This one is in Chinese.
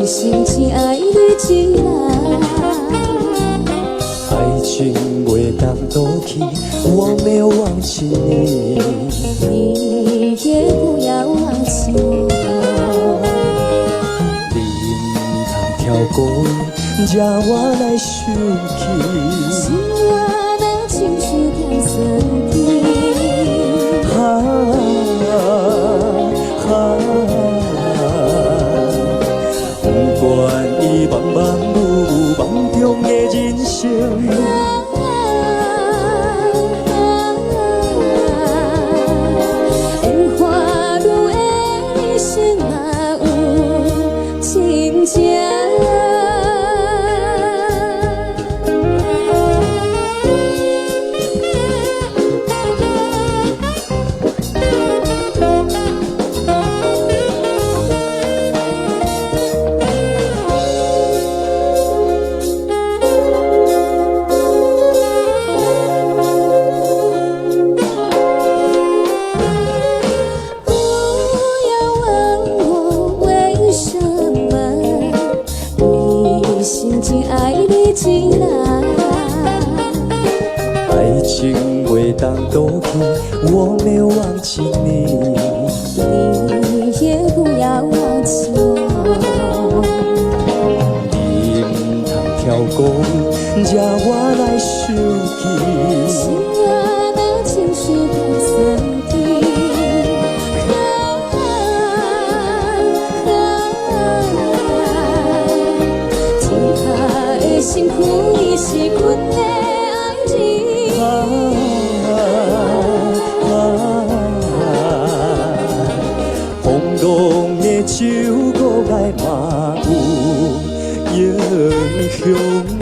心只爱你一人，爱情袂当倒去，我没有忘记你，你也不要忘记我。你唔通跳过伊，才我来想起。心我若情绪变酸甜，不管伊忙忙碌碌梦中的人生。烟花路的心嘛有亲情。心只爱你一人，爱情袂当倒去，我没有忘记你，你也不要忘记我。你唔通跳过伊，才我来想起。心我若情绪变酸甜，辛苦已是阮的爱情，风浪的手鼓来嘛有影响。